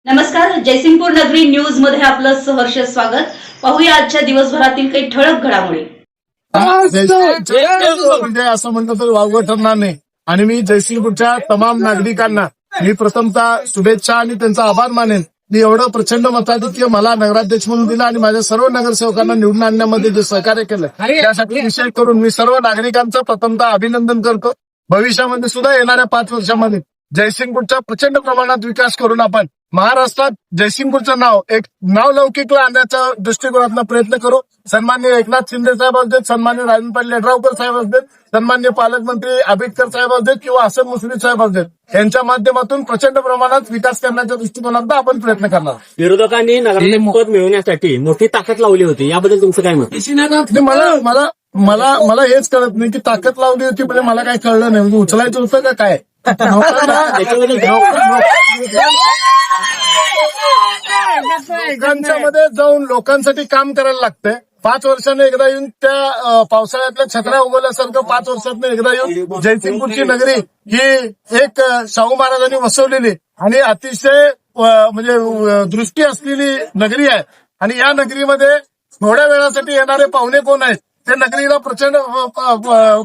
नमस्कार, जयसिंगपूर नगरी न्यूज मध्ये आपलं सहर्ष स्वागत. पाहूया आजच्या दिवसभरातील काही ठळक घडामोडी. म्हणजे असं म्हणलं तर वावगं ठरणार नाही. आणि मी जयसिंगपूरच्या तमाम नागरिकांना मी प्रथमतः शुभेच्छा आणि त्यांचा आभार मानेन. मी एवढं प्रचंड मताधिक्य मला नगराध्यक्ष म्हणून दिलं आणि माझ्या सर्व नगरसेवकांना निवडून आणण्यामध्ये जे सहकार्य केलं त्यासाठी विशेष करून मी सर्व नागरिकांचं प्रथमतः अभिनंदन करतो. भविष्यामध्ये सुद्धा येणाऱ्या 5 वर्षांमध्ये जयसिंगपूरचा प्रचंड प्रमाणात विकास करून आपण महाराष्ट्रात जयसिंगपूरचं नाव एक नावलौकिकला आणण्याच्या दृष्टिकोनातून प्रयत्न करू. सन्माननीय एकनाथ शिंदे साहेब असतील, सन्माननीय राजन पाटील यड्रावकर साहेब असतील, सन्माननीय पालकमंत्री आंबेडकर साहेब असतील किंवा हसन मुश्रीफ साहेब असतील, यांच्या माध्यमातून प्रचंड प्रमाणात विकास करण्याच्या दृष्टिकोनातून आपण प्रयत्न करणार. विरोधकांनी नगराध्यक्ष पद मिळवण्यासाठी मोठी ताकद लावली होती, याबद्दल तुमचं काय मत? मला हेच कळत नाही की ताकद लावली होती म्हणजे मला काय कळलं नाही. म्हणजे उचलायचं होतं का काय? लोकांच्या मध्ये जाऊन लोकांसाठी काम करायला लागतंय. 5 वर्षांनी एकदा येऊन त्या पावसाळ्यातल्या छत्र्या उगवल्यासारखं 5 वर्षातनं एकदा येऊन जयसिंगपूरची नगरी ही एक शाहू महाराजांनी वसवलेली आणि अतिशय म्हणजे दृष्टी असलेली नगरी आहे. आणि या नगरीमध्ये थोड्या वेळासाठी येणारे पाहुणे कोण आहेत ते नगरीला प्रचंड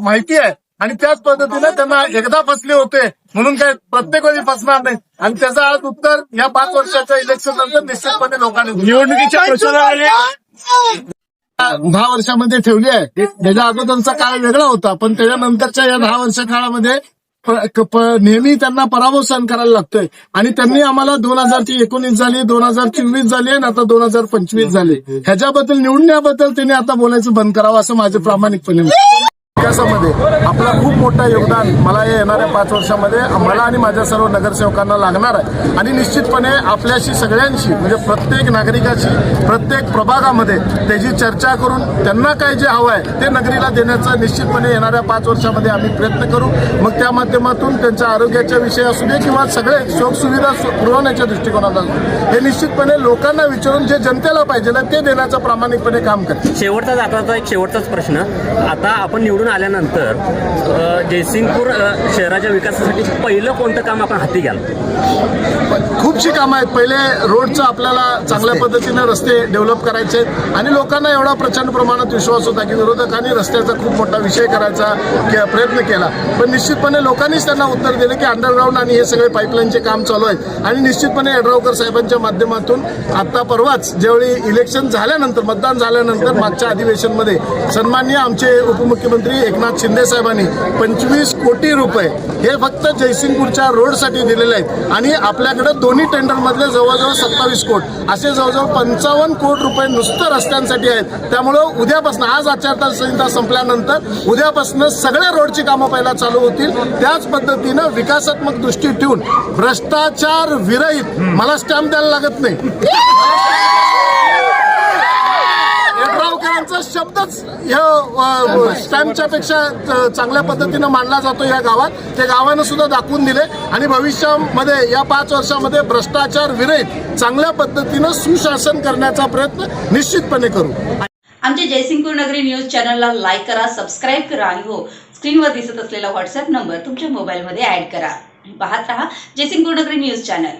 माहिती आहे. आणि त्याच पद्धतीने त्यांना एकदा फसले होते म्हणून काय प्रत्येक वेळी फसणार नाही. आणि त्याचं आज उत्तर या 5 वर्षाच्या इलेक्शन नंतर निश्चितपणे लोकांनी निवडणुकीच्या प्रचाराने 10 वर्षामध्ये ठेवली आहे. त्याच्या अगोदरचा काळ वेगळा होता, पण त्याच्यानंतरच्या या 10 वर्ष काळामध्ये नेहमी त्यांना पराभव सहन करायला लागतोय. आणि त्यांनी आम्हाला 2019 झाली, 2024 झाली आणि आता 2025 झाली. ह्याच्याबद्दल निवडण्याबद्दल त्यांनी आता बोलायचं बंद करावं असं माझे प्रामाणिकपणे. विकासामध्ये आपलं खूप मोठं योगदान मला येणाऱ्या 5 वर्षामध्ये मला आणि माझ्या सर्व नगरसेवकांना लागणार आहे. आणि निश्चितपणे आपल्याशी सगळ्यांशी म्हणजे प्रत्येक नागरिकाशी प्रत्येक प्रभागामध्ये त्याची चर्चा करून त्यांना काय जे हवं आहे ते नगरीला देण्याचा निश्चितपणे येणाऱ्या 5 वर्षामध्ये आम्ही प्रयत्न करू. मग त्या माध्यमातून त्यांच्या आरोग्याच्या विषय असू दे किंवा सगळे सुखसुविधा पुरवण्याच्या दृष्टिकोनातून हे निश्चितपणे लोकांना विचारून जे जनतेला पाहिजे ते देण्याचं प्रामाणिकपणे काम करते. शेवटचा जाता एक शेवटचाच प्रश्न. आता आपण निवडून आल्यानंतर जयसिंगपूर शहराच्या विकासासाठी पहिलं कोणतं काम आपण हाती घ्याल? खूपशी कामं आहेत. पहिले रोडचं आपल्याला चांगल्या पद्धतीने रस्ते डेव्हलप करायचे आहेत. आणि लोकांना एवढा प्रचंड प्रमाणात विश्वास होता की विरोधकांनी रस्त्याचा खूप मोठा विषय करायचा प्रयत्न केला, पण निश्चितपणे लोकांनीच त्यांना उत्तर दिले की अंडरग्राऊंड आणि हे सगळे पाईपलाईनचे काम चालू आहेत. आणि निश्चितपणे यड्रावकर साहेबांच्या माध्यमातून आता परवाच ज्यावेळी इलेक्शन झाल्यानंतर मतदान झाल्यानंतर मागच्या अधिवेशनमध्ये सन्माननीय आमचे उपमुख्यमंत्री एकनाथ शिंदे साहेबांनी 25 कोटी रुपये हे फक्त जयसिंगपूरच्या रोडसाठी दिलेले आहेत. आणि आपल्याकडे दोन्ही टेंडरमधले जवळजवळ 27 कोटी असे जवळजवळ 55 कोटी रुपये नुसतं रस्त्यांसाठी आहेत. त्यामुळं उद्यापासून आज आचारसंहिता संपल्यानंतर उद्यापासून सगळ्या रोडची कामं पहिला चालू होतील. त्याच पद्धतीनं विकासात्मक दृष्टी ठेवून भ्रष्टाचार विरहित मला स्टॅम्प द्यायला लागत नाही. यड्रावकरांचा शब्दच स्टॅम्पच्या पेक्षा चांगल्या पद्धतीनं मानला जातो या गावात. त्या गावानं सुद्धा दाखवून दिले. आणि भविष्यामध्ये या 5 वर्षामध्ये भ्रष्टाचार विरहित चांगल्या पद्धतीनं सुशासन करण्याचा प्रयत्न निश्चितपणे करू. आमच्या जयसिंगपूर नगरी न्यूज चॅनलला लाईक करा, सबस्क्राईब करा आणि हो, स्क्रीनवर दिसत असलेला व्हॉट्सअप नंबर तुमच्या मोबाईलमध्ये ऍड करा. पाहत रहा जयसिंगपूर नगरी न्यूज चॅनल.